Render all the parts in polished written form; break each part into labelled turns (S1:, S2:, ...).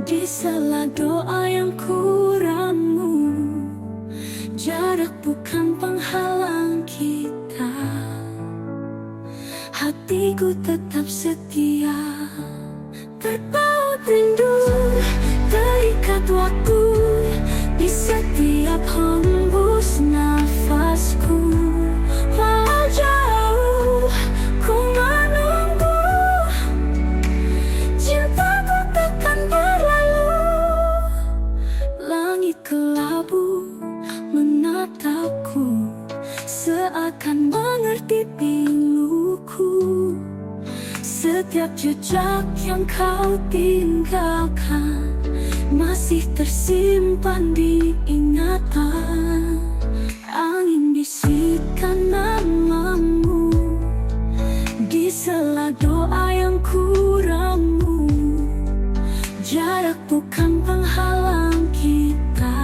S1: Di sela doa yang kuramu, jarak bukan penghalang kita. Hatiku tetap setia, terpaut rindu, terikat waktu di setiap hembus nafasku. Walau jauh ku menunggu, cintaku takkan berlalu. Langit kelabu menatapku, seakan mengerti piluku. Setiap jejak yang kau tinggalkan masih tersimpan di ingatan. Angin bisikkan namamu di sela doa yang kuramu. Jarak bukan penghalang kita,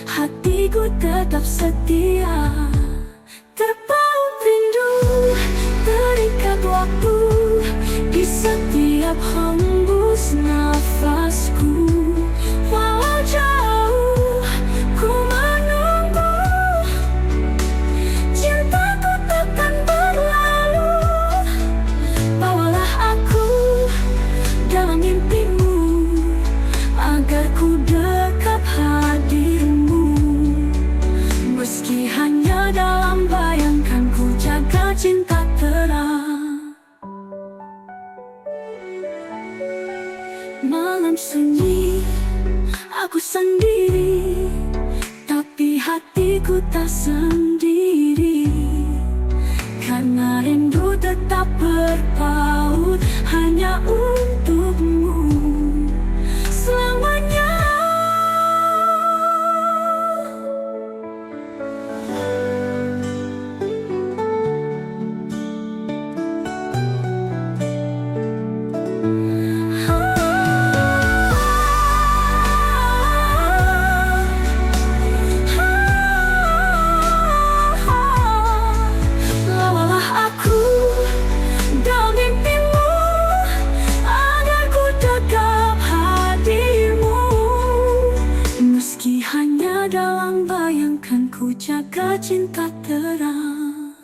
S1: hatiku tetap setia. Terpaut rindu, terikat waktu di setiap hembus nafasku. Walau jauh ku menunggu, cintaku takkan berlalu. Bawalah aku dalam mimpimu, agar ku dekat hadirmu. Meski hanya dalam bayangkan, ku jaga cinta terang. Malam sunyi, aku sendiri, tapi hatiku tak sendiri. Karena rindu tetap berpaut hanya untukmu selamanya. Dalam bayangkan, ku jaga cinta terang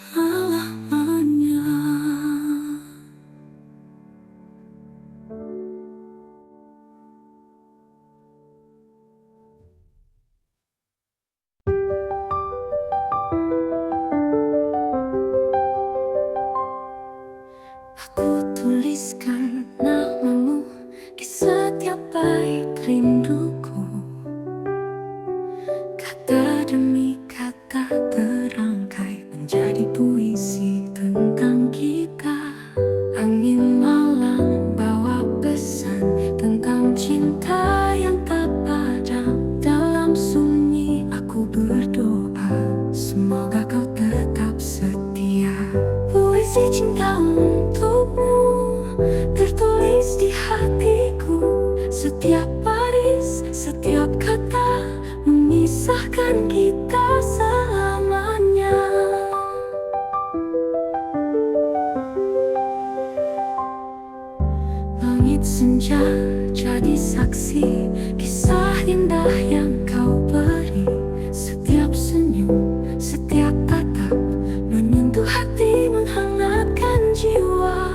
S1: selamanya. Aku tuliskan namamu di setiap bait rinduku. Kata demi kata terangkai menjadi puisi tentang kita. Angin malam bawa pesan tentang cinta yang tak padam. Dalam sunyi aku berdoa, semoga kau tetap setia. Puisi cinta untukmu tertulis di hatiku. Setiap baris, setiap kata memisahkan kita selamanya. Langit senja jadi saksi kisah indah yang kau beri. Setiap senyum, setiap tatap menyentuh hati, menghangatkan jiwa.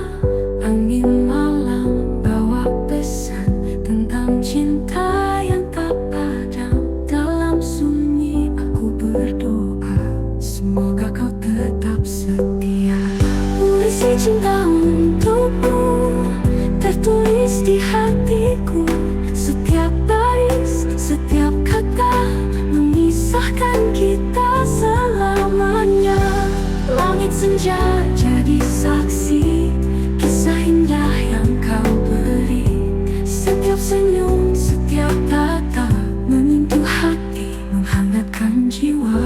S1: Angin malam bawa pesan tentang cinta yang tak padam. Dalam sunyi aku berdoa, semoga kau tetap setia. Puisi cinta untukmu tertulis di hatiku. Setiap baris, setiap kata memisahkan kita selamanya. Langit senja jadi saksi kisah indah yang kau beri. Setiap senyum, setiap tatap menyentuh hati, menghangatkan jiwa.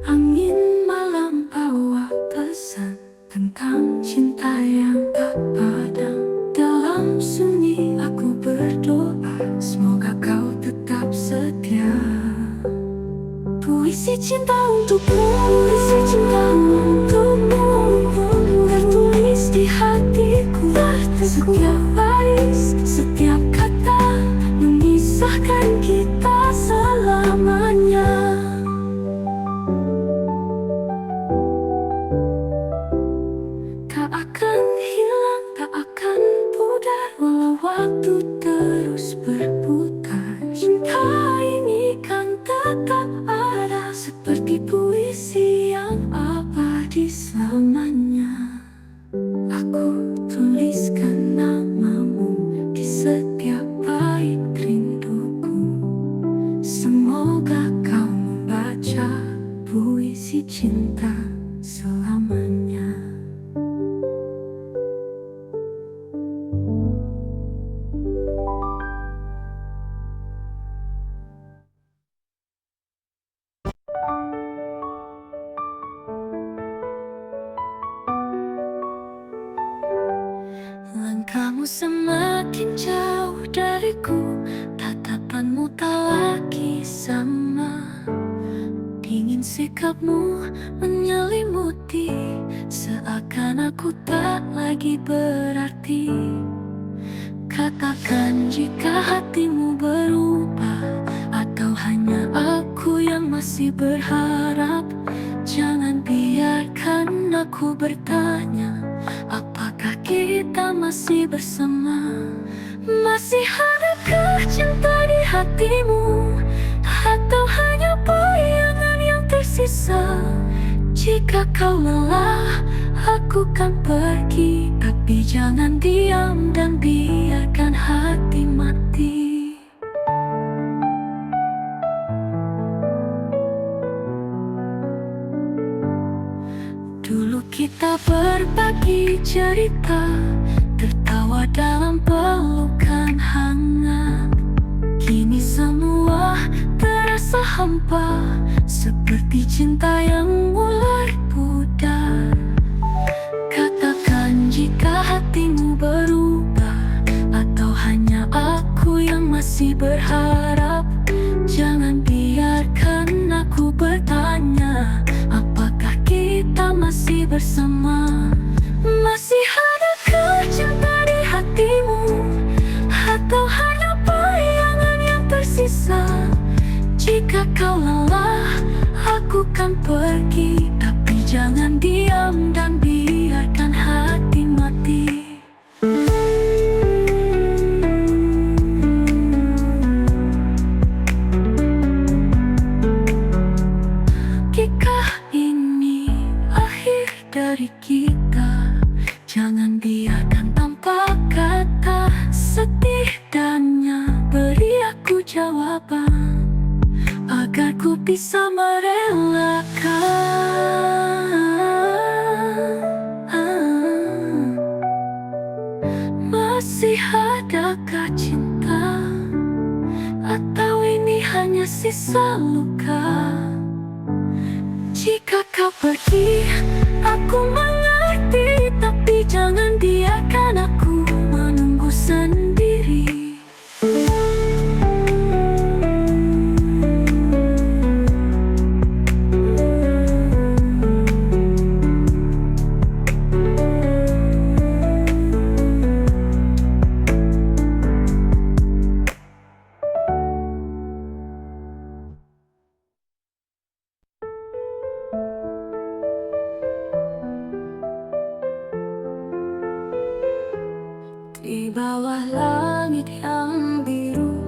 S1: Angin malam bawa pesan tentang cinta yang tak padam. Dalam sunyi aku berdoa, semoga kau tetap setia. Puisi cinta untukmu. cinta selamanya. Langkahmu semakin jauh dariku, tatapanmu tak lagi sama. Dingin sikapmu menyelimuti, seakan aku tak lagi berarti. Katakan jika hatimu berubah, atau hanya aku yang masih berharap. Jangan biarkan aku bertanya, apakah kita masih bersama? Masih adakah cinta di hatimu, atau hanya bayangan yang tersisa? Jika kau lelah, aku kan pergi, tapi jangan diam dan biarkan hati mati. Dulu kita berbagi cerita, tertawa dalam pelukan hangat. Kini semua terasa hampa, seperti cinta yang mulai pudar. Katakan jika hatimu berubah, atau hanya aku yang masih berharap. Jangan biarkan aku bertanya, apakah kita masih bersama? Masih adakah cinta di hatimu, atau hanya bayangan yang tersisa? Jika kau lelah, aku kan pergi, tapi jangan diam dan biarkan hati mati. Jika ini akhir dari kita, jangan biarkan tanpa kata. Setidaknya beri aku jawaban, agar ku bisa merelakan. Masih adakah cinta, atau ini hanya sisa luka? Jika kau pergi, aku mengerti, tapi jangan biarkan aku menunggu sendiri. Di bawah langit yang biru,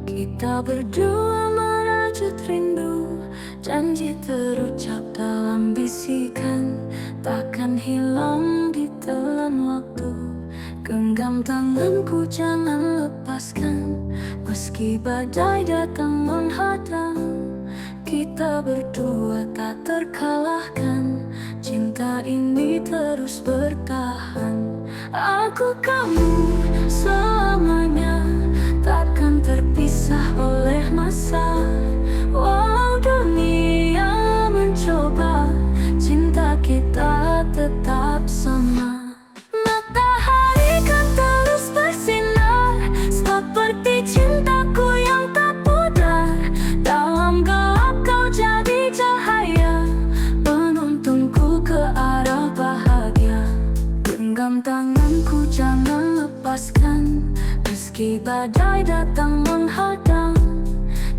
S1: kita berdua merajut rindu. Janji terucap dalam bisikan, takkan hilang ditelan waktu. Genggam tanganku, jangan lepaskan, meski badai datang menghadang. Kita berdua tak terkalahkan, cinta ini terus bertahan. Aku kamu selamanya, takkan terpisah oleh masa. Walau dunia mencoba, cinta kita tetap sama. Matahari kan terus bersinar, seperti cintaku yang tak pudar. Dalam gelap kau jadi cahaya, penuntunku ke arah bahagia. Genggam tanganku, jangan lepaskan, meski badai datang menghadang.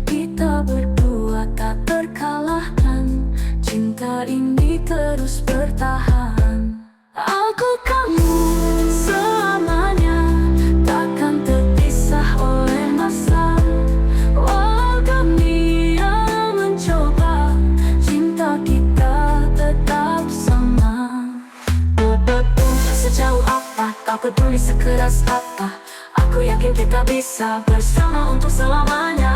S1: Kita berdua tak terkalahkan, cinta ini terus bertahan. Aku kamu selamanya, takkan terpisah oleh masa. Walau dunia mencoba, cinta kita tetap sama. Sejauh apa, tak peduli sekeras apa, aku yakin kita bisa bersama untuk selamanya.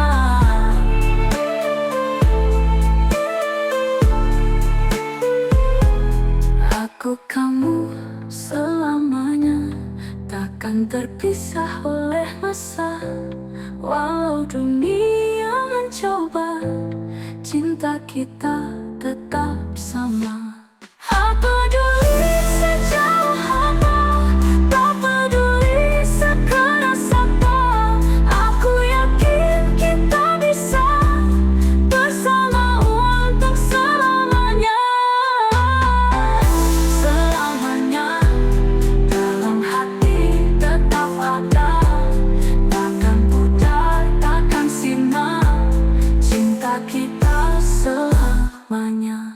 S1: takkan terpisah oleh masa. Walau dunia mencoba, cinta kita tetap sama. Apa peduli sejauh apa, tak peduli sekeras apa, aku yakin kita bisa bersama untuk selamanya. Selamanya dalam hati tetap ada, takkan pudar, takkan sirna, cinta kita selamanya.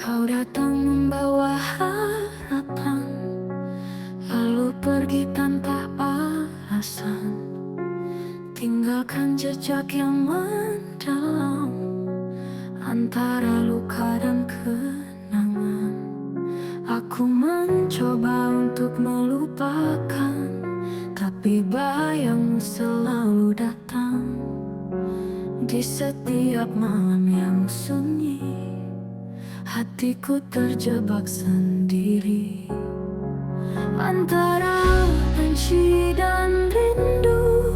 S1: Kau datang membawa harapan, lalu pergi tanpa alasan, tinggalkan jejak yang mendalam antara luka dan kenangan. Aku mencoba untuk melupakan, tapi bayangmu selalu datang di setiap malam yang sunyi. Hatiku terjebak sendiri antara benci dan rindu.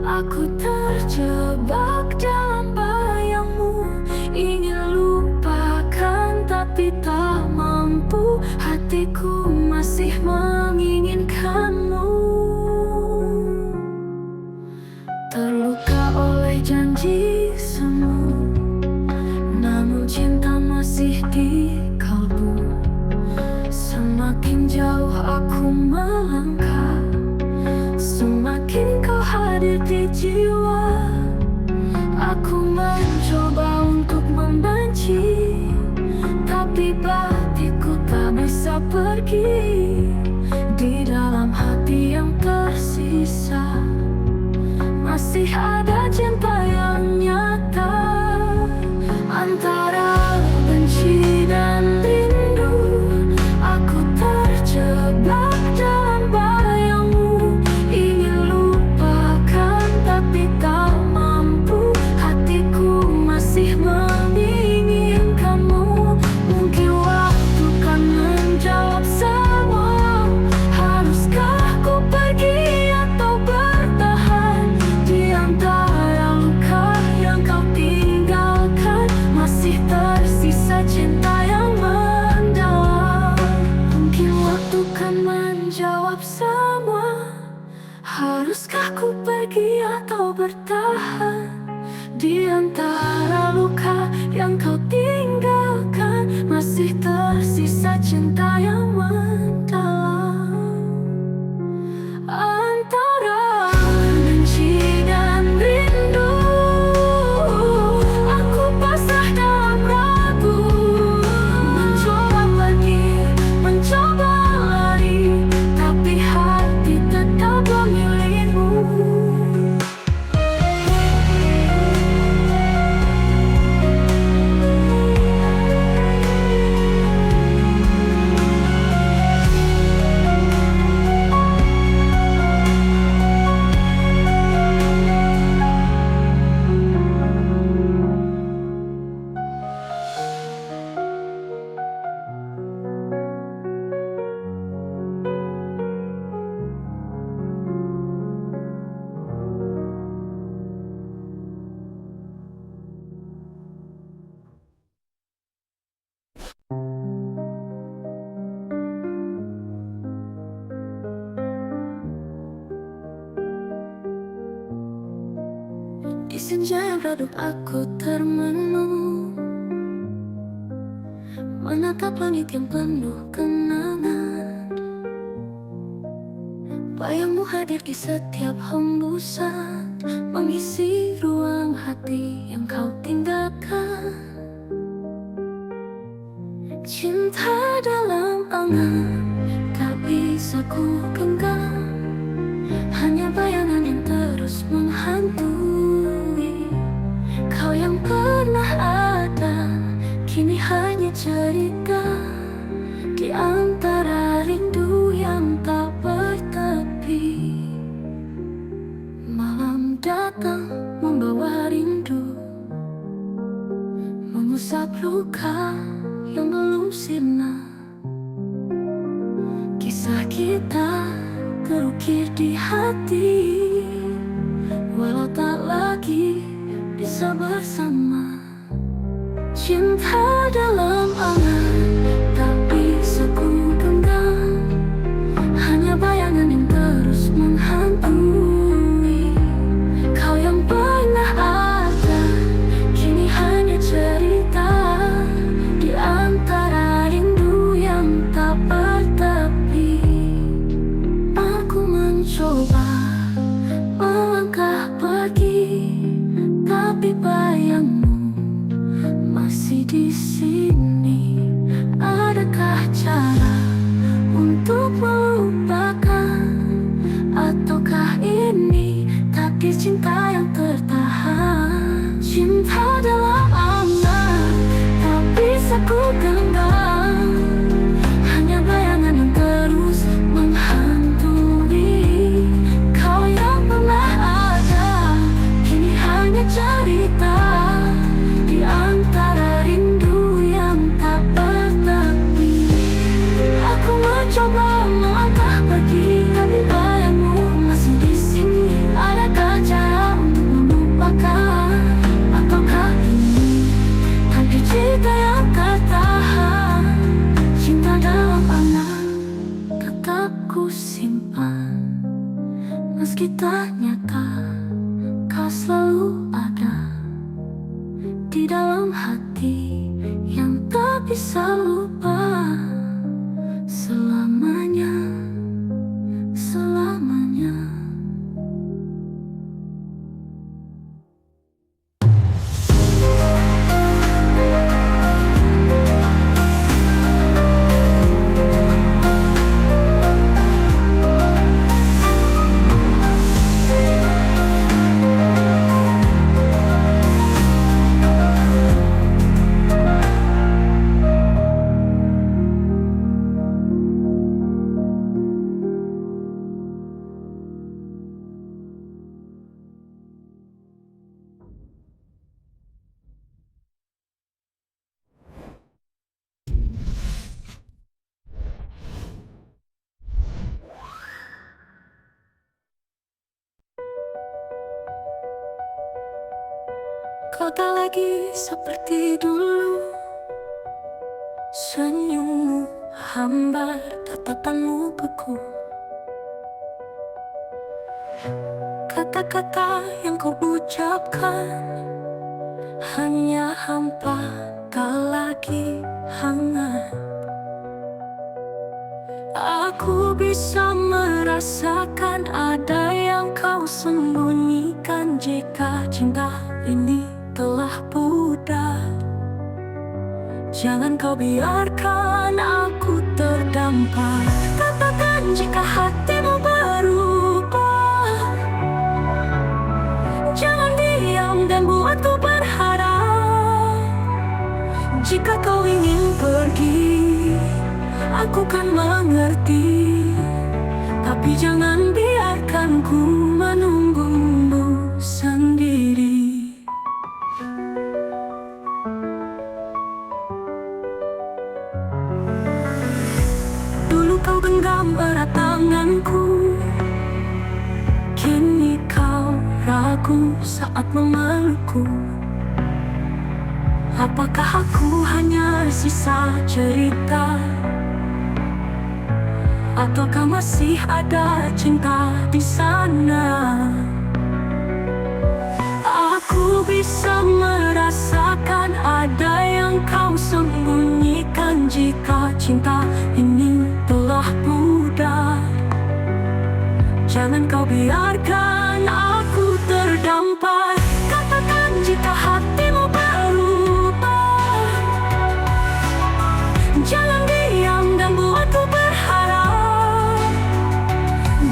S1: Aku terjebak dalam bayangmu, ingin lupakan tapi tak mampu. Hatiku masih menginginkanmu, terluka oleh janji semu, namun cinta masih di kalbu. Semakin jauh aku melangkah, semakin kau hadir di jiwa. Aku mencoba untuk membenci, tapi batinku tak bisa pergi. Di dalam hati yang tersisa masih ada cinta yang nyata. Antara benci dan rindu, aku terjebak dalam bayangmu, ingin lupakan tapi tak mampu. Hatiku masih menginginkanmu. Mungkin waktu kan menjawab semua. Haruskah ku pergi atau bertahan di antara luka yang kau tinggalkan? Masih tersisa cinta yang mendalam. Mungkin waktu kan menjawab semua. Haruskah ku pergi atau bertahan di antara luka yang kau tinggalkan? Masih tersisa cinta yang mendalam. Antara benci dan rindu, aku pasrah dalam ragu. Mencoba pergi, mencoba lari, tapi hati tetap memilihmu. Di senja yang redup aku termenung, menatap langit yang penuh kenangan. Bayangmu hadir di setiap hembusan, mengisi ruang hati yang kau tinggalkan. Cinta dalam angan tak bisa ku genggam, hanya bayangan yang terus menghantui. Kau yang pernah ada, kini hanya cerita di antara rindu. mengusap luka yang belum sirna. Kisah kita terukir di hati, walau tak lagi bisa bersama. Cinta dalam angan tak bisa ku genggam, hanya bayangan yang terus menghantui. Kau yang pernah ada, kini hanya cerita di antara rindu yang tak bertepi. Aku mencoba melangkah pergi, tapi bayangmu masih di sini. Adakah cara untuk melupakan, ataukah ini takdir cinta yang tertahan? Cinta dalam angan tak bisa ku genggam, hanya bayangan yang terus menghantui. Kau yang pernah ada, kini hanya cerita di antara rindu yang tak bertepi. Aku mencoba melangkah pergi, tapi bayangmu masih di sini. Adakah cara untuk melupakan, ataukah ini takdir cinta yang tertahan? Cinta dalam angan tetap ku simpan, meski tak nyata kau selalu ada di dalam hati yang tak bisa lupa selamanya, selamanya. Kau tak lagi seperti dulu, senyummu hambar, tatapanmu beku. Kata-kata yang kau ucapkan hanya hampa, tak lagi hangat. Aku bisa merasakan ada yang kau sembunyikan. Jika cinta ini telah pudar, jangan kau biarkan aku terdampar. Katakan jika hatimu berubah, jangan diam dan buatku berharap. Jika kau ingin pergi, aku kan mengerti, tapi jangan biarkan ku menunggumu sendiri. Dulu kau genggam erat tanganku, kini kau ragu saat memelukku. Apakah aku hanya sisa cerita, ataukah masih ada cinta di sana? Aku bisa merasakan ada yang kau sembunyikan. Jika cinta ini telah pudar, jangan kau biarkan aku terdampar. Katakan jika hatimu berubah, jangan diam dan buatku berharap.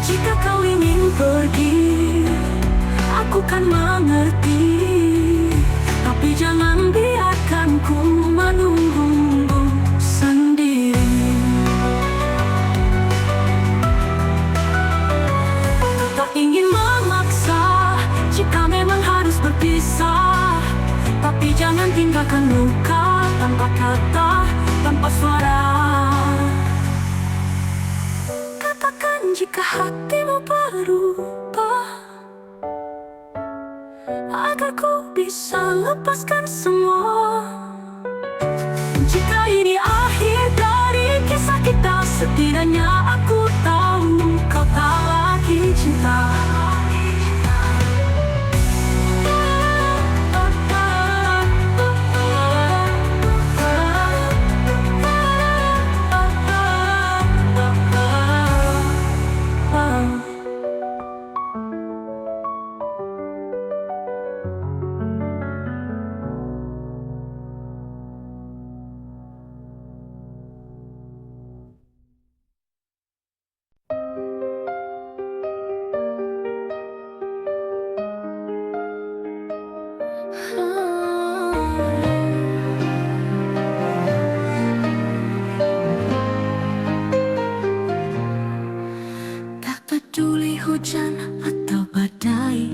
S1: Jika kau ingin pergi, aku kan mengerti, tapi jangan biarkan ku menunggumu sendiri. Tak ingin memaksa jika memang harus berpisah, tapi jangan tinggalkan luka tanpa kata, tanpa suara. Katakan jika hatimu berubah, agar ku bisa lepaskan semua. Jika ini akhir dari kisah kita, setidaknya aku tahu kau tak lagi cinta. Tak peduli hujan atau badai,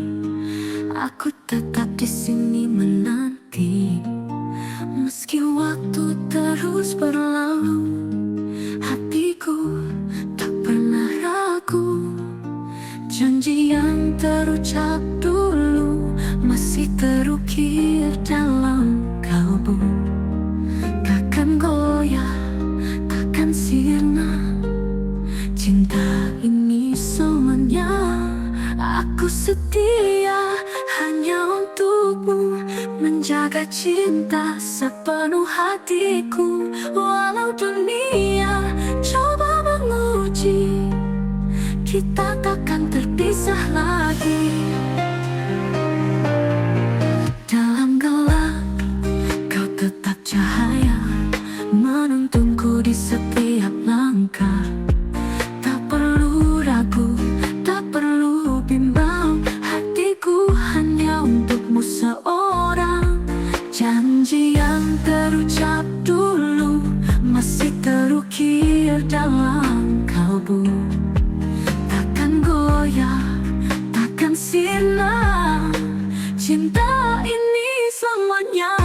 S1: aku tetap di sini menanti. Meski waktu terus berlalu, hatiku tak pernah ragu. Janji yang terucap dulu masih terukir dalam kalbu. Takkan goyah, takkan sirna. Cinta ini semuanya, aku setia hanya untukmu. Menjaga cinta sepenuh hatiku, walau dunia coba menguji, kita takkan terpisah lagi. Dalam gelap, kau tetap cahaya, menuntunku di setiap langkah. Tak perlu ragu, tak perlu bimbang, hatiku hanya untukmu seorang. Janji yang terucap dulu masih terukir dalam kalbu. Takkan goyah, takkan sirna. Cinta ini selamanya,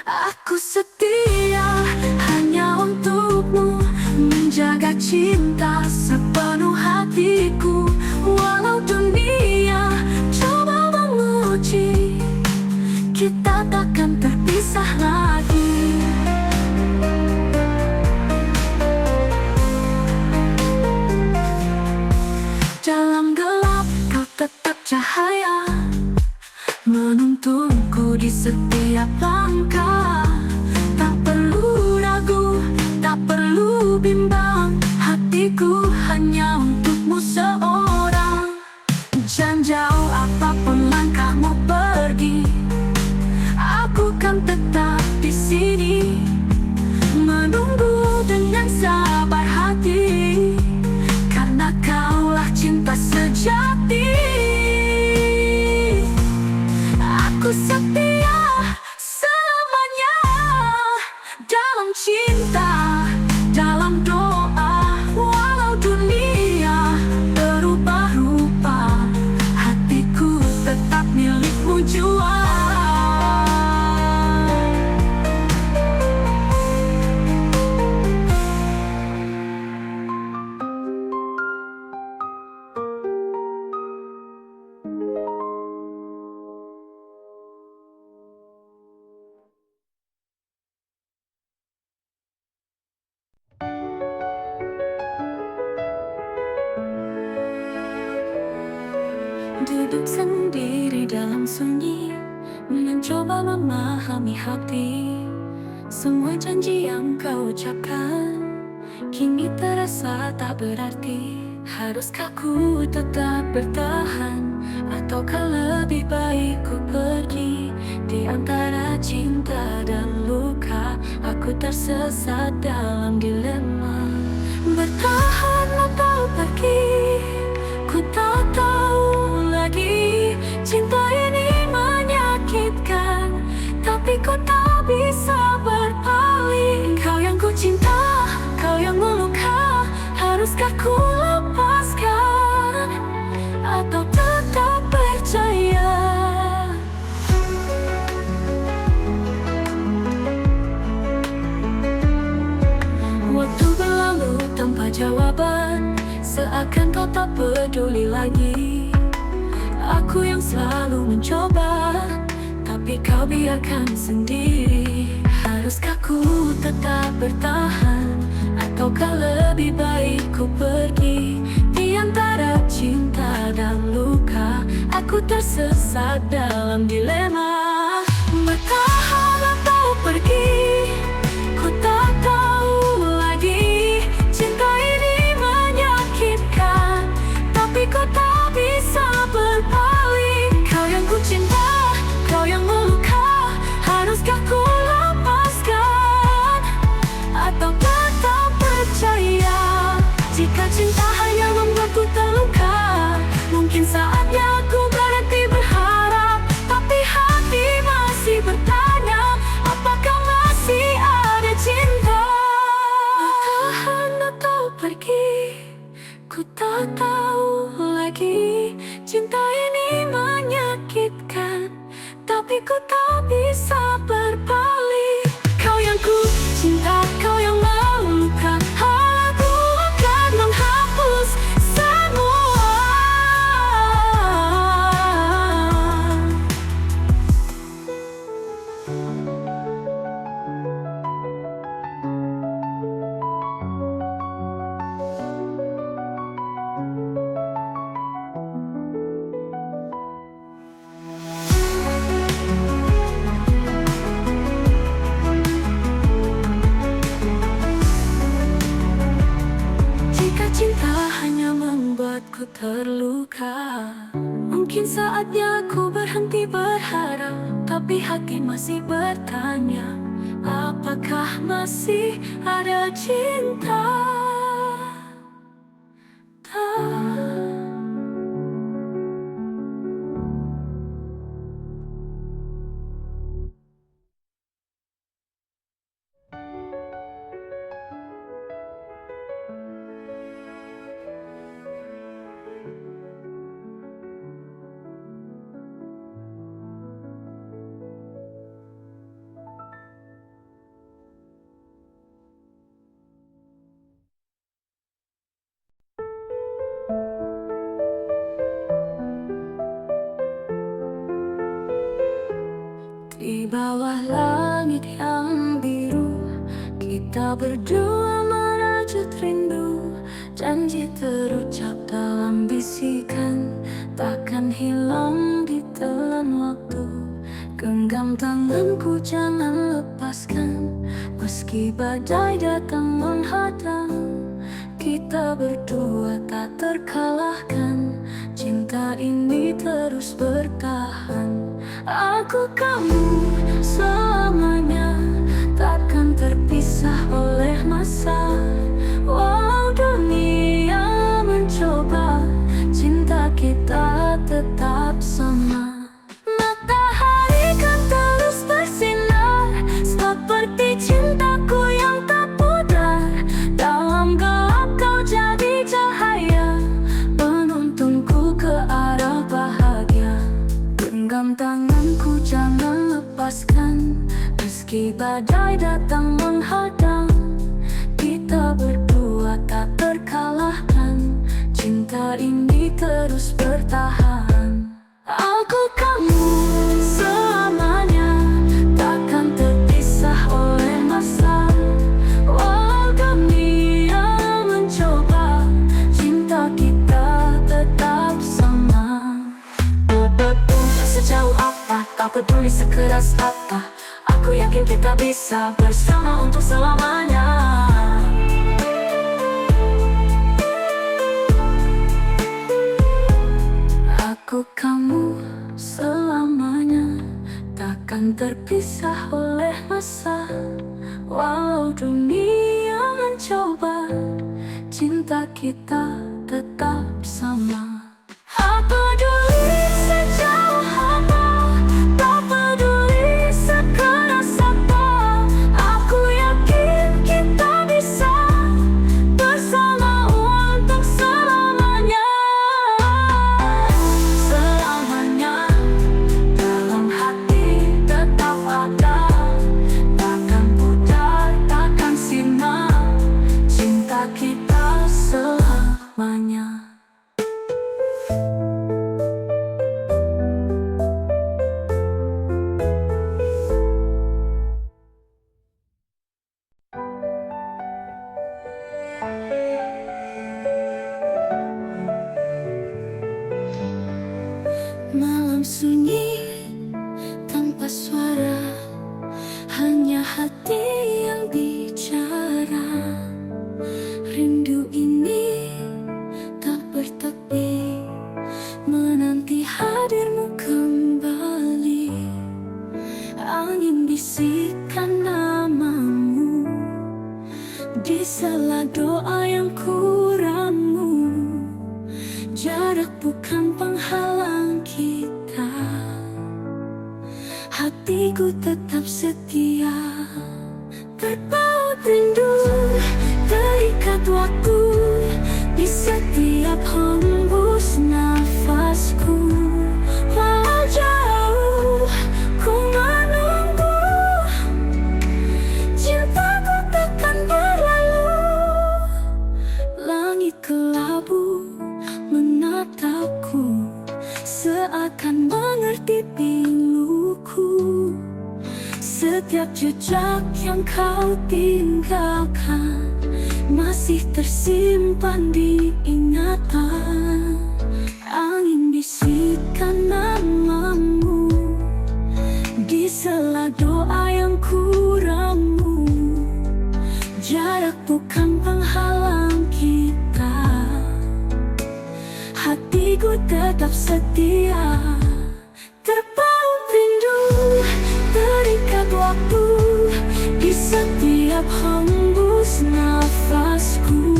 S1: aku setia hanya untukmu. Menjaga cinta sepenuh hatiku, walau dunia coba menguji, kita takkan terpisah lagi. Dalam gelap kau tetap cahaya, menuntunku di setiap langkah. Tak perlu ragu, tak perlu bimbang, hatiku hanya untukmu seorang. Jangan jauh apapun langkahmu pergi, aku kan tetap di sini, menunggu dengan sabar hati, karena kaulah cinta sejati. Aku setia selamanya dalam cinta, dalam doa. Walau dunia berubah rupa, hatiku tetap milikmu jua. Duduk sendiri dalam sunyi, mencoba memahami hati. Semua janji yang kau ucapkan kini terasa tak berarti. Haruskah ku tetap bertahan, ataukah lebih baik ku pergi? Di antara cinta dan luka, aku tersesat dalam dilema. Bertahan atau pergi, ku tak tahu lagi. Cinta ini menyakitkan, tapi ku tak bisa berpaling. Kau yang ku cinta, kau yang meluka. Haruskah ku lepaskan, atau tetap percaya? jawaban, seakan kau tak peduli lagi. Aku yang selalu mencoba, tapi kau biarkan sendiri. Haruskah ku tetap bertahan, ataukah lebih baik ku pergi? Di antara cinta dan luka, aku tersesat dalam dilema. Bertahan atau pergi, ku tak tahu lagi. Cinta ini menyakitkan, tapi kau tak bisa berpaling. Kau yang ku cinta, kau yang meluka. Haruskah ku lepaskan, atau tetap percaya? Jika cinta hanya membuatku terluka, mungkin saatnya aku berhenti berharap. Tapi hati masih bertanya, apakah masih ada cinta? Bertahan atau pergi, ku tak tahu lagi. Cinta ini menyakitkan, tapi ku tak bisa berpaling. Kau yang ku cinta, kau yang meluka. Aku akan menghapus semua. Jika cinta hanya membuatku terluka, mungkin saatnya aku berhenti berharap. Tapi hati masih bertanya, apakah masih ada cinta? Di bawah langit yang biru, kita berdua merajut rindu. Janji terucap dalam bisikan, takkan hilang ditelan waktu. Genggam tanganku, jangan lepaskan, meski badai datang menghadang. Kita berdua tak terkalahkan, cinta ini terus bertahan. Aku kamu selamanya, takkan terpisah oleh masa. Walau dunia mencoba, cinta kita tetap sama. Matahari kan terus bersinar, seperti cintaku yang tak pudar. Dalam gelap kau jadi cahaya, menuntunku ke arah bahagia. Genggam tanganku, jangan lepaskan, meski badai datang menghadang. Kita berdua tak terkalahkan, cinta ini terus bertahan. Aku kamu selamanya, takkan terpisah oleh masa. Walau dunia mencoba, cinta kita tetap sama. Sejauh apa, tak peduli sekeras apa, aku yakin kita bisa bersama untuk selamanya. Aku kamu selamanya, takkan terpisah oleh masa. Walau dunia mencoba, cinta kita tetap sama. Tak peduli sejauh apa, tak peduli sekeras apa, aku yakin kita bisa bersama untuk selamanya. Selamanya dalam hati tetap ada, takkan pudar, takkan sirna. Cinta kita sela doa yang kuramu. Jarak bukan penghalang kita, hatiku tetap setia. Terpaut rindu, terikat waktu di setiap hembus nafasku. Walau jauh ku menunggu, cintaku takkan berlalu. Langit kelabu menatapku, seakan mengerti piluku. Setiap jejak yang kau tinggalkan masih tersimpan di ingatan. Angin bisikkan namamu di sela doa yang kuramu. Jarak bukan penghalang kita, hatiku tetap setia. Terpaut rindu, terikat waktu di setiap hembus nafasku.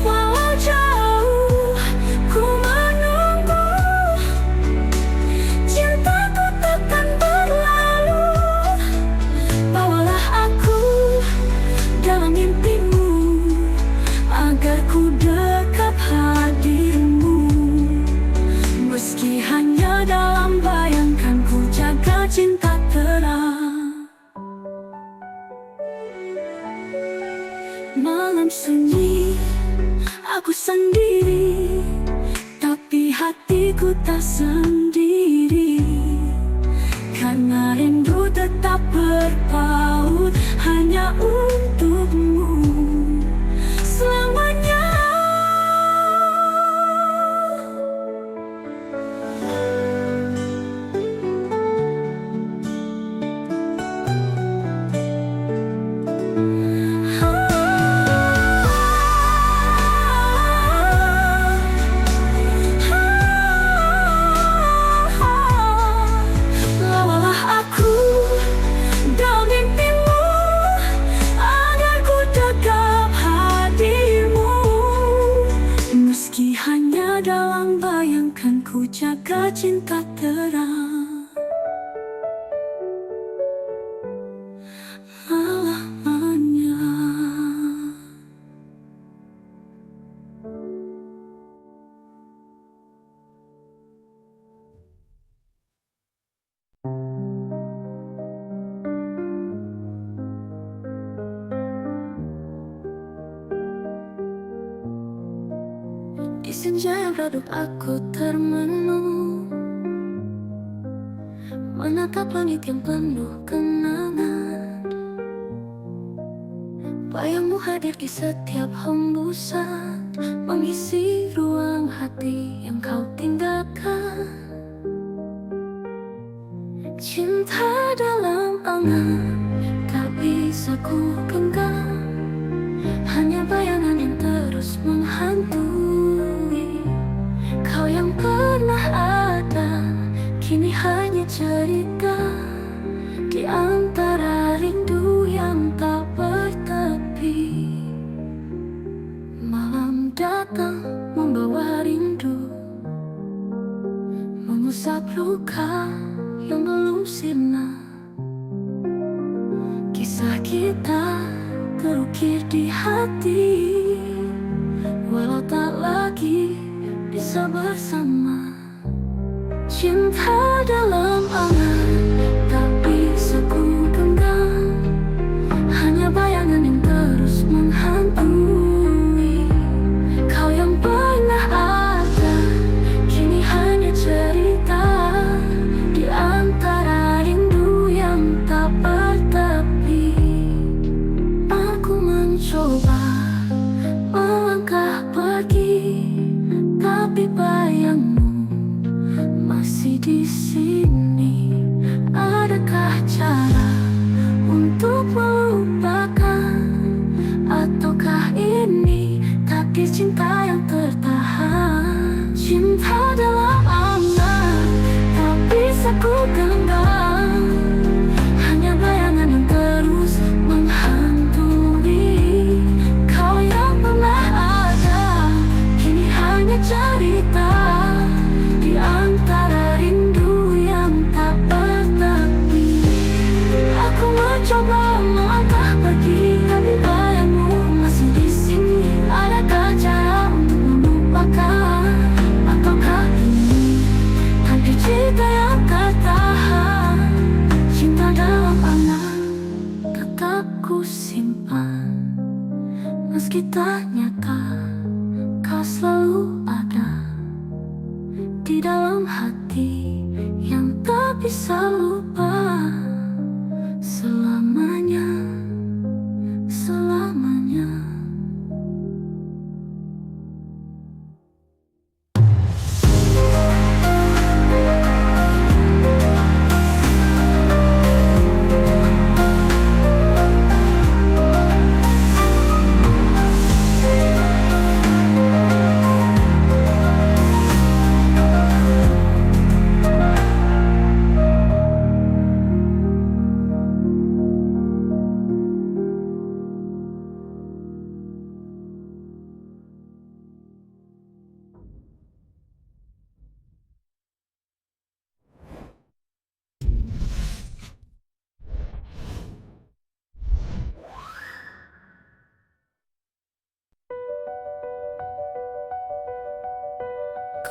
S1: Walau jauh ku menunggu, cintaku takkan berlalu. Bawalah aku dalam mimpimu, agar ku dekat hadirmu. Meski hanya dalam bayangkan, ku jaga cinta terang. Malam sunyi, aku sendiri, tapi hatiku tak sendiri. Karena rindu tetap berpaut hanya untukmu selamanya. Dalam bayangkan, ku jaga cinta terang selamanya. Di senja yang redup aku termenung, menatap langit yang penuh kenangan. Bayangmu hadir di setiap hembusan, mengisi ruang hati yang kau tinggalkan. Cinta dalam angan tak bisa ku genggam, hanya bayangan yang terus menghantui. Kau yang pernah ada, kini hanya cerita di antara rindu yang tak bertepi. Malam datang membawa rindu, mengusap luka yang belum sirna. Kisah kita terukir di hati, walau tak lagi bisa bersama. Cinta dalam angan tak bisa ku genggam, hanya bayangan yang terus menghantui. Kau yang pernah ada, kini hanya cerita di antara rindu yang tak bertepi. Aku mencoba melangkah pergi, tapi bayangmu masih di sini. Adakah cara untuk melupakan simpan. Meski tak nyata, kau selalu ada di dalam hati yang tak bisa lupa. Selamanya, selamanya.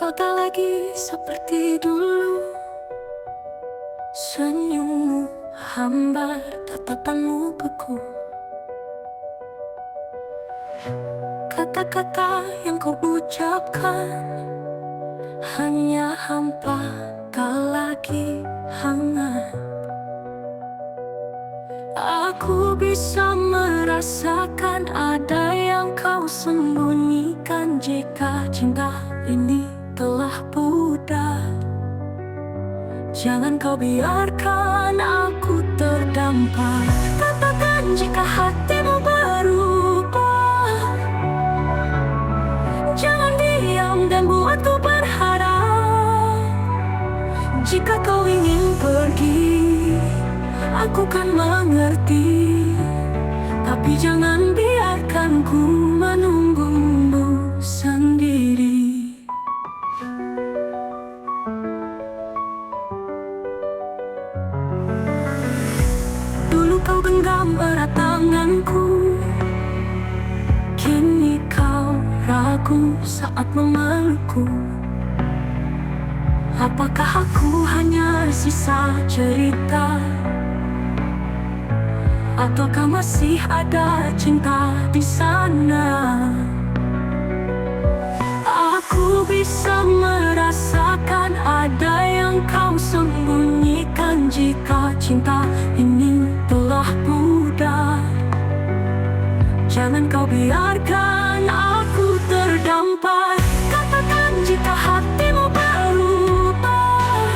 S1: Kau tak lagi seperti dulu, senyummu hambar, tatapanmu beku. Kata-kata yang kau ucapkan hanya hampa, tak lagi hangat. Aku bisa merasakan ada yang kau sembunyikan. Jika cinta ini telah pudar, jangan kau biarkan aku terdampar. Katakan jika hatimu berubah, jangan diam dan buatku berharap. Jika kau ingin pergi, aku kan mengerti, tapi jangan biarkan ku menunggumu sendiri. Dulu kau genggam erat tanganku, kini kau ragu saat memelukku. Apakah aku hanya sisa cerita, ataukah masih ada cinta di sana? Aku bisa merasakan ada yang kau sembunyikan. Jika cinta ini telah pudar, jangan kau biarkan aku terdampar. Katakan jika hatimu berubah,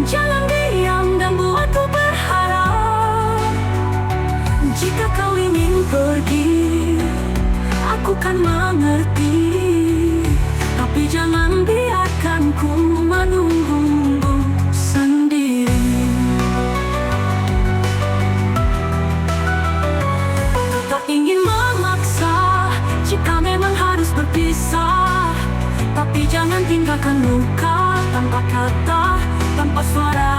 S1: jangan diam dan buatku berharap. Jika kau ingin pergi, aku kan mengerti, tapi jangan biarkan ku menunggumu sendiri. Tak ingin memaksa jika memang harus berpisah, tapi jangan tinggalkan luka tanpa kata, tanpa suara.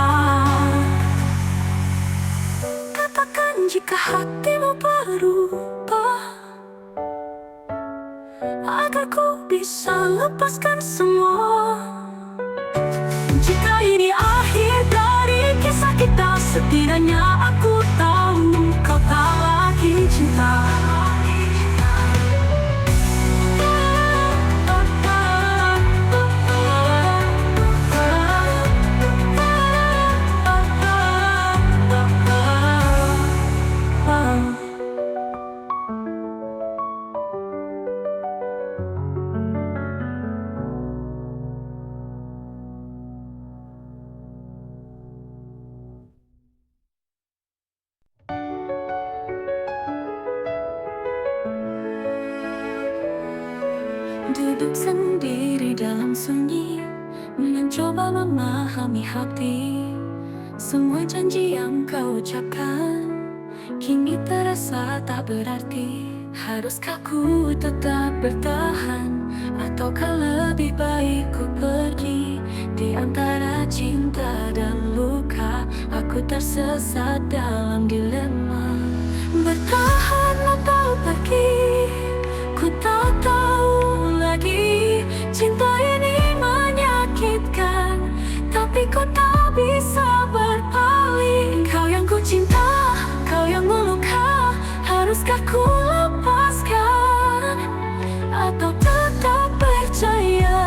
S1: Katakan jika hatimu berubah, agar ku bisa lepaskan semua. Jika ini akhir dari kisah kita, setidaknya aku tahu kau tak lagi cinta. Duduk sendiri dalam sunyi, mencoba memahami hati. Semua janji yang kau ucapkan kini terasa tak berarti. Haruskah ku tetap bertahan, ataukah lebih baik ku pergi? Di antara cinta dan luka, aku tersesat dalam dilema. Bertahan atau pergi, ku tak tahu lagi. Cinta ini menyakitkan, tapi ku tak bisa berpaling. Kau yang ku cinta, kau yang Haruskah ku lepaskan atau tetap percaya?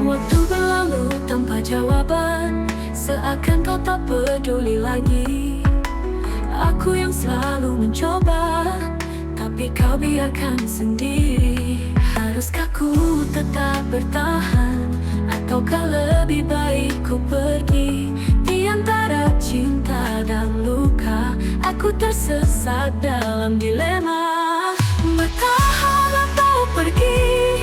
S1: Waktu berlalu tanpa jawaban, seakan kau tak peduli lagi. Aku yang selalu mencoba, tapi kau biarkan sendiri. Haruskah ku tetap bertahan, ataukah lebih baik ku pergi? Di antara cinta dan luka, aku tersesat dalam dilema. Bertahan atau pergi,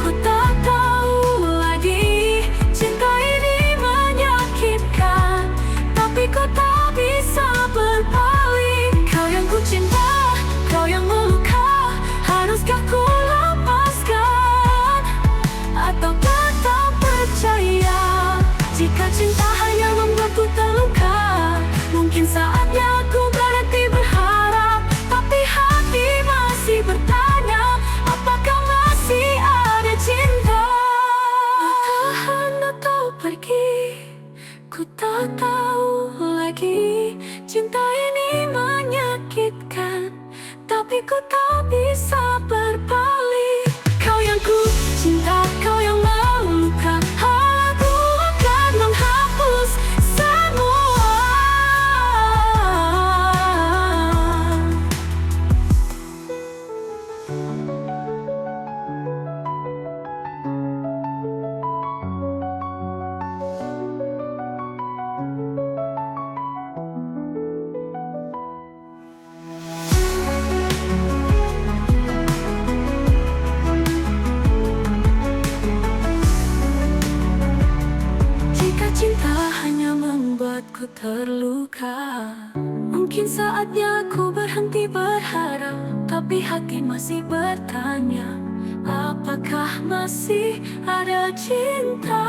S1: ku tak tahu lagi. Cinta ini menyakitkan, tapi kau tak bisa berpaling. Kau yang ku cinta, kau yang meluka. Haruskah ku lepaskan atau tetap percaya? Jika cinta hanya membuatku terluka, mungkin saatnya aku berhenti berharap. Tapi hati masih bertanya, apakah masih ada cinta? Bertahan atau pergi, ku tak tahu lagi. Cinta ini menyakitkan, tapi ku tak bisa berpaling. Kau yang ku cinta, kau yang meluka. Aku akan menghapus semua. Jika cinta hanya membuatku terluka, mungkin saatnya aku berhenti berharap. Tapi hati masih bertanya, apakah masih ada cinta?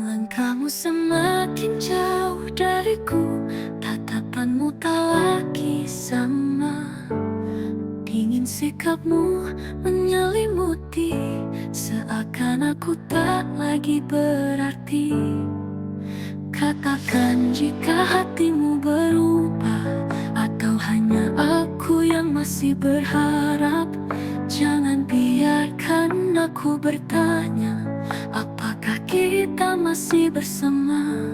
S1: Langkahmu semakin jauh dariku, tatapanmu tak lagi sama. Dingin sikapmu menyelimuti, seakan aku tak lagi berarti. Katakan jika hatimu berubah, atau hanya aku yang masih berharap. Jangan biarkan aku bertanya, apakah kita masih bersama?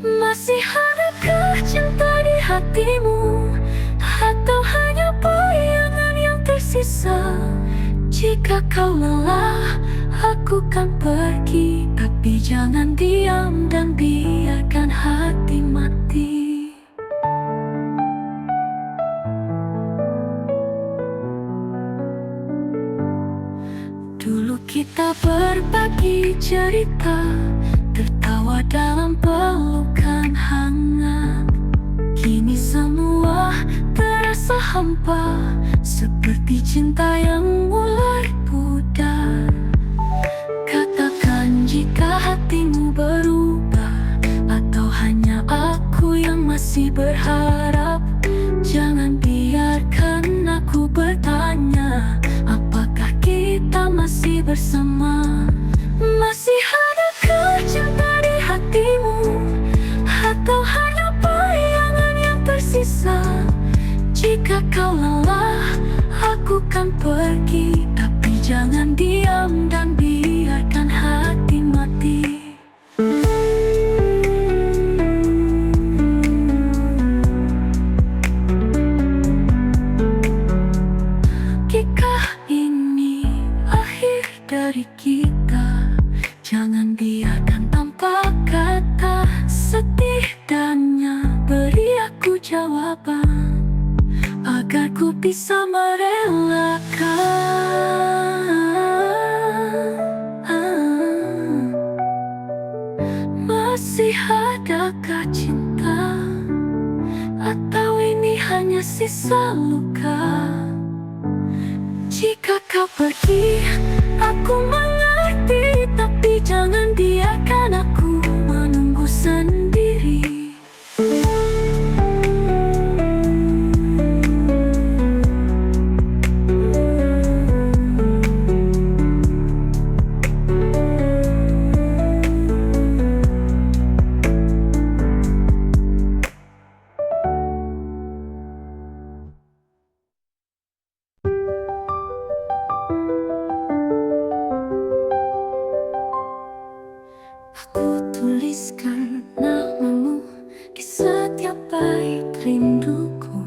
S1: Masih adakah cinta di hatimu, atau hanya bayangan yang tersisa? Jika kau lelah, aku kan pergi. Tapi jangan diam dan biarkan hati mati. Dulu kita berbagi cerita, tertawa dalam pelukan hangat. Kini semua terasa hampa, seperti cinta yang mulai pudar. Katakan jika hatimu berubah, atau hanya aku yang masih berharap. Jangan biarkan aku bertanya, apakah kita masih bersama? Masih adakah cinta di hatimu, atau hanya bayangan yang tersisa? Jika kau lelah, aku kan pergi. Tapi jangan diam dan biarkan hati mati. Jika ini akhir dari kita, jangan biarkan tanpa kata. Setidaknya beri aku jawaban, agar ku bisa merelakan. Masih adakah cinta, atau ini hanya sisa luka? Jika kau pergi, aku mengerti, tapi jangan biarkan aku menunggu sendiri. Aku tuliskan namamu di setiap bait rinduku.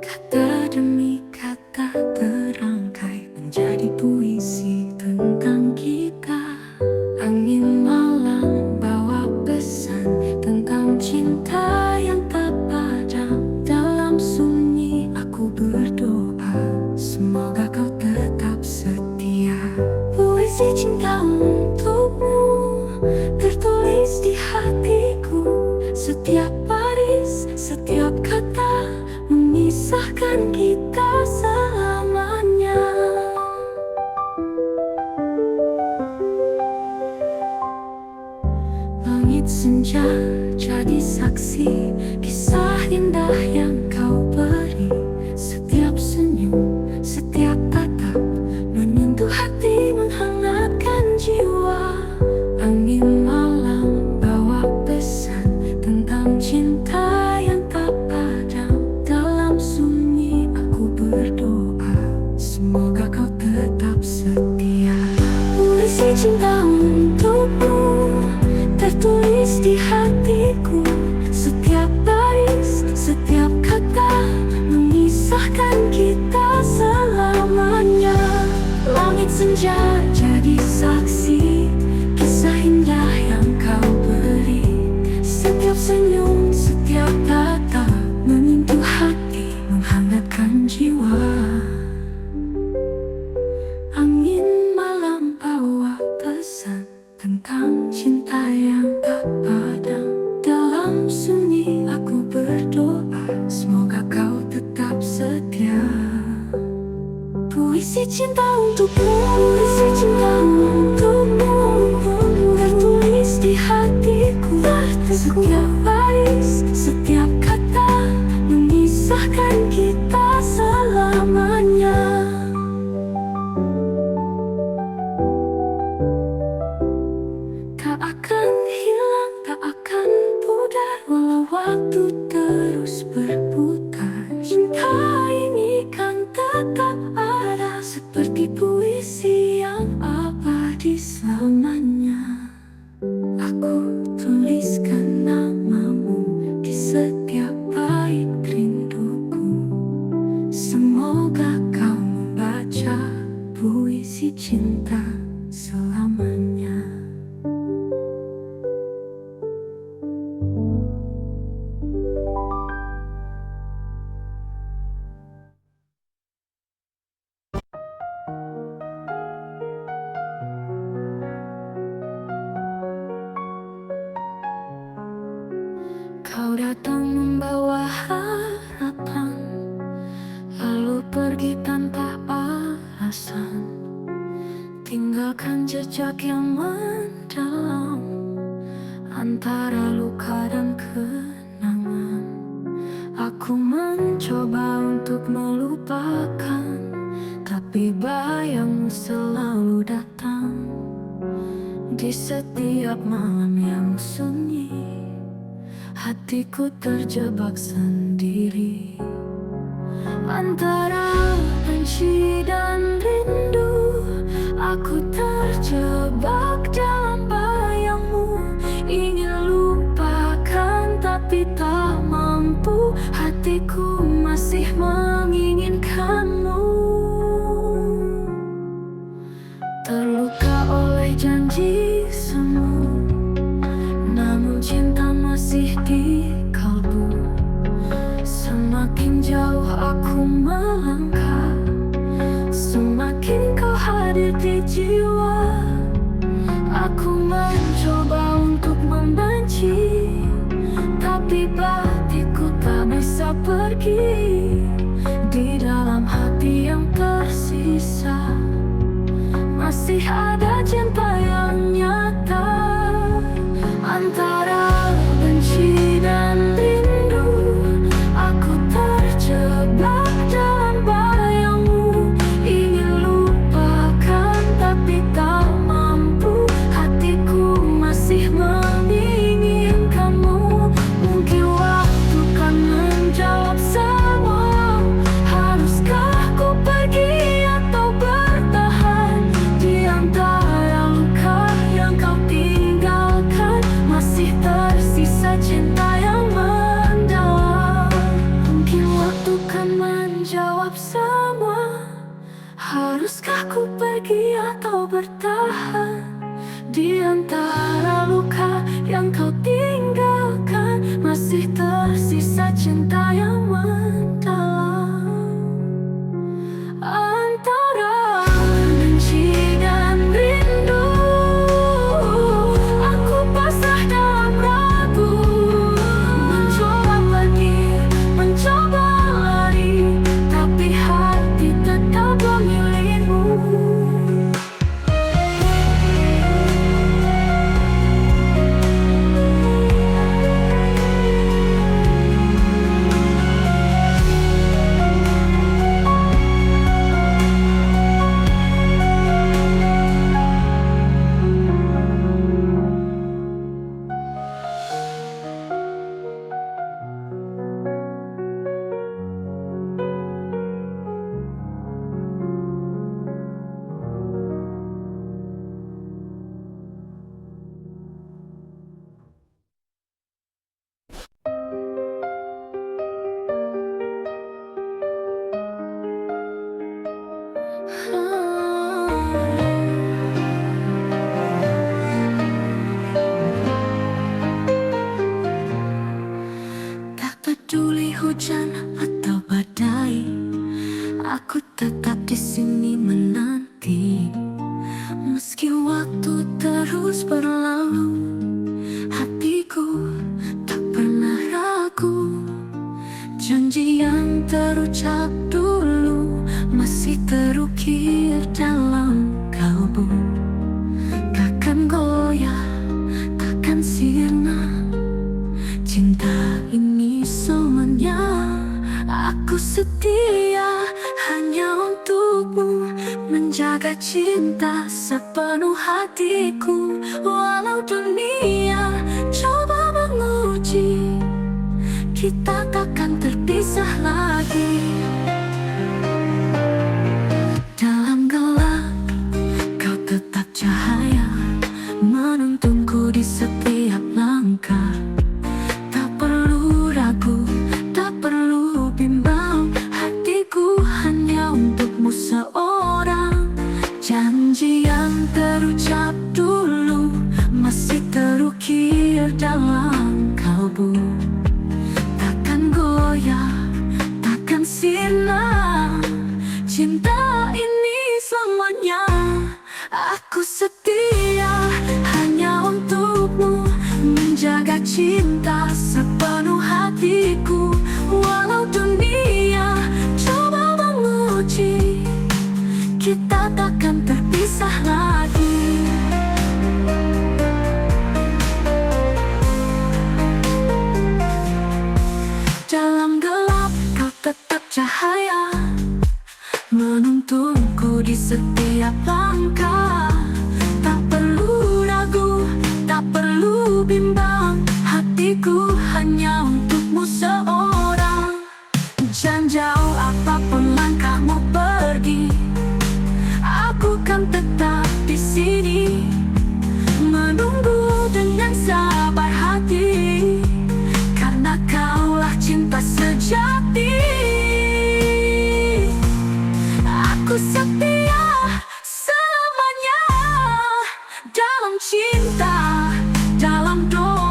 S1: Kata demi kata terangkai menjadi puisi tentang kita. Angin malam bawa pesan tentang cinta yang tak padam. Dalam sunyi aku berdoa, semoga kau tetap setia. Puisi cinta untukmu tertulis di hatiku. Setiap baris, setiap kata memisahkan kita selamanya. Langit senja jadi saksi kisah indah yang kau beri. Setiap senyum, setiap tatap menyentuh hati, menghangatkan jiwa. Angin malam bawa pesan tentang cinta yang tak padam. Dalam sunyi aku berdoa, semoga kau tetap setia. Puisi cinta untukmu tertulis di hatiku. Setiap baris, setiap kata memisahkan kita selamanya. Langit senja jadi saksi kisah indah yang kau beri. Setiap senyum, setiap tatap menyentuh hati, menghangatkan jiwa. Angin malam bawa pesan tentang cinta yang tak padam. Dalam sunyi aku berdoa, semoga kau tetap setia. Puisi cinta untukmu, puisi cinta untukmu tertulis di hatiku. Setiap baris, setiap kata memisahkan kita selamanya. Tak akan hilang, tak akan pudar, walau waktu terus berputar. Cinta ini kan tetap ada, seperti puisi yang abadi selamanya. Aku tuliskan namamu di setiap bait rinduku. Semoga kau membaca puisi cinta selamanya. Kau datang membawa harapan, lalu pergi tanpa alasan. Tinggalkan jejak yang mendalam antara luka dan kenangan. Aku mencoba untuk melupakan, tapi bayangmu selalu datang di setiap malam yang sunyi. Hatiku terjebak sendiri antara benci dan rindu. Aku terjebak dalam bayangmu, ingin lupakan tapi tak mampu. Hatiku masih menginginkanmu. Terluka oleh janji semu, namun cinta masih di kalbu. Semakin jauh aku melangkah, semakin kau hadir di jiwa. Aku mencoba untuk membenci, tapi batinku tak bisa pergi. Di dalam hati yang tersisa masih ada cinta yang nyata. Antara benci dan rindu, aku terjebak dalam bayangmu. Ingin lupakan tapi tak mampu, hatiku masih menginginkanmu. Mungkin waktu kan menjawab semua. Haruskah ku pergi atau bertahan di antara luka yang kau tinggalkan? Masih tersisa cinta yang mendalam. Mungkin waktu kan menjawab semua. Haruskah ku pergi atau bertahan di antara luka yang kau tinggalkan? Masih tersisa cinta yang mendalam. Antara benci dan rindu, aku pasrah dalam ragu. Mencoba pergi, mencoba lari, tapi hati tetap memilihmu. Tak peduli hujan atau badai, aku tetap di sini menanti. Meski waktu terus berlalu, hatiku tak pernah ragu. Janji yang terucap dulu masih terukir dalam kalbu. Takkan goyah, takkan sirna, cinta ini selamanya. Aku setia hanya untukmu, menjaga cinta sepenuh hatiku. Walau dunia coba menguji, kita takkan terpisah lagi. Dalam gelap, kau tetap cahaya, menuntunku di setiap langkah. Tak perlu ragu, tak perlu bimbang, hatiku hanya untukmu seorang. Janji yang terucap dulu masih terukir dalam kalbu. Takkan goyah, takkan sirna, cinta ini selamanya. Aku setia hanya untukmu, menjaga cinta sepenuh hatiku. Walau dunia coba menguji, kita takkan terpisah lagi. Dalam gelap kau tetap cahaya, menuntunku di setiap langkah. Tak perlu ragu, tak perlu bimbang, hatiku hanya untukmu seorang. Jangan jauh apapun langkahmu pergi, aku kan tetap di sini, menunggu dengan sabar hati. Karena kaulah cinta sejati. Aku setia selamanya dalam cinta, dalam doa.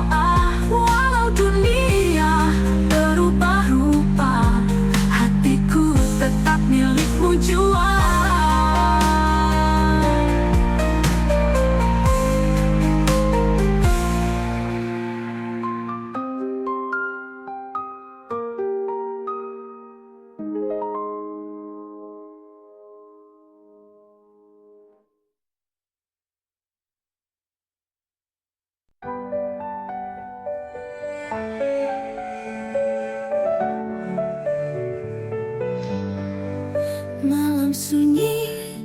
S1: sunyi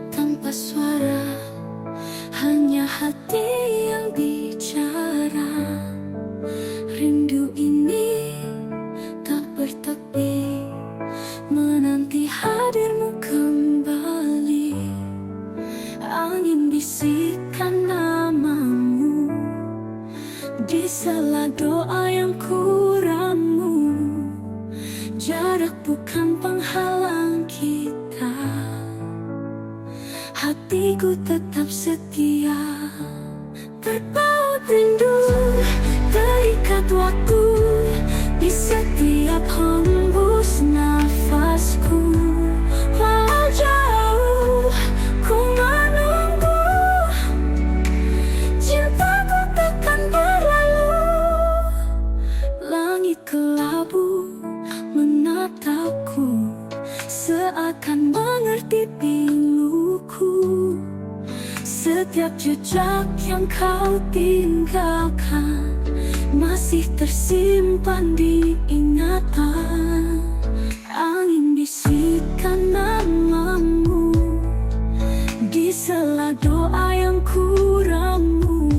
S1: tanpa suara, hanya hati yang bicara. Rindu ini tak bertepi, menanti hadirmu kembali. Angin bisikan namamu di sela doa yang kuramu. Jarak bukan penghalang kita, hatiku tetap setia. Terpaut rindu, terikat waktu di setiap hembus nafasku. Walau jauh ku menunggu, cintaku takkan berlalu. Langit kelabu menatapku, seakan mengerti piluku. Setiap jejak yang kau tinggalkan masih tersimpan di ingatan. Angin bisikan namamu di sela doa yang kuramu.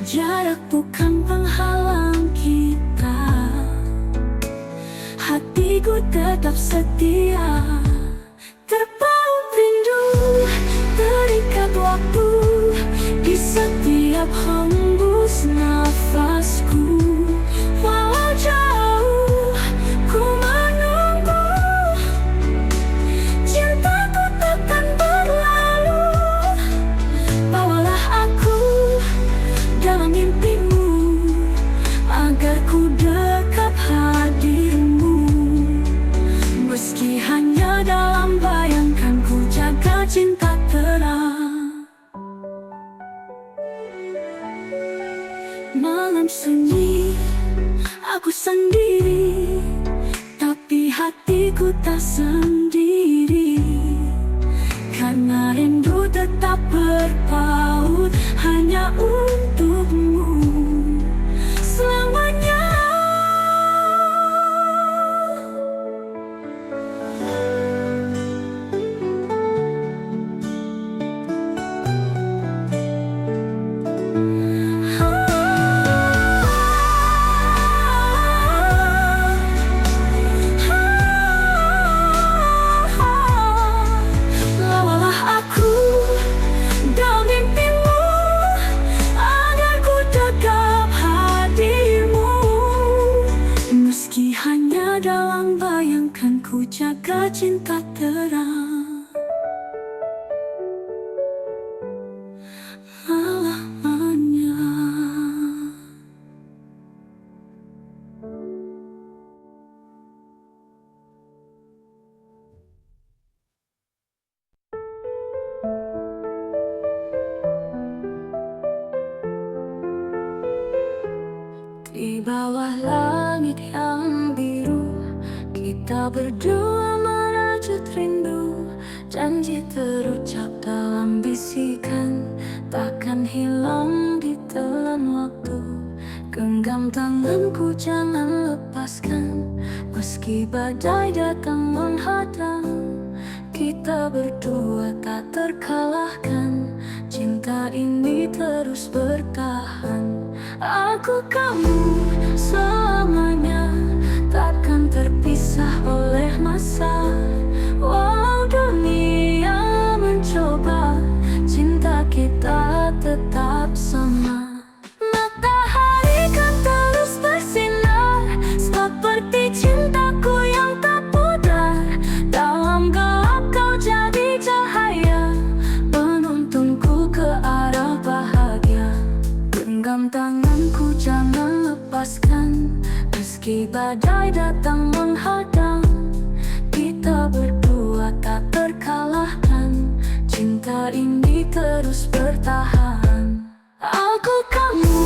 S1: Jarak bukan penghalang kita, hatiku tetap setia. Terpaut rindu, terikat waktu di setiap hembus nafasku. Walau jauh ku menunggu, cintaku takkan berlalu. Bawalah aku dalam mimpimu, agar ku dekat hadirmu. Meski hanya dalam bayangkan, ku jaga cinta terang. Malam sunyi, aku sendiri, tapi hatiku tak sendiri. Karena rindu tetap berpaut hanya untukmu selamanya. Dalam bayangkan, ku jaga cinta terang selamanya. Di bawah langit yang biru, kita berdua merajut rindu. Janji terucap dalam bisikan, takkan hilang ditelan waktu. Genggam tanganku, jangan lepaskan, meski badai datang menghadang. Kita berdua tak terkalahkan, cinta ini terus bertahan. Aku kamu selamanya, takkan terpisah oleh masa. Walau dunia mencoba, cinta kita tetap sama. Matahari kan terus bersinar, seperti cintaku yang tak pudar. Dalam gelap kau jadi cahaya, penuntunku ke arah bahagia. Genggam tanganku, jangan lepaskan, meski badai datang menghadang. Kita berdua tak terkalahkan, cinta ini terus bertahan. Aku kamu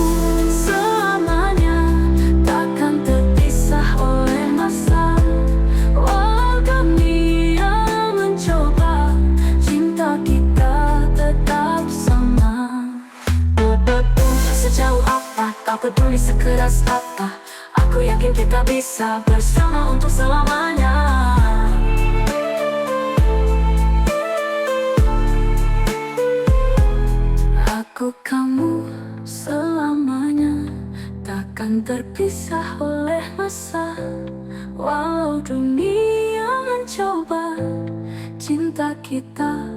S1: selamanya, takkan terpisah oleh masa. Walau dunia mencoba, cinta kita tetap sama. Sejauh apa, tak peduli sekeras apa, aku yakin kita bisa bersama untuk selamanya. Aku kamu selamanya, takkan terpisah oleh masa. Walau dunia mencoba, cinta kita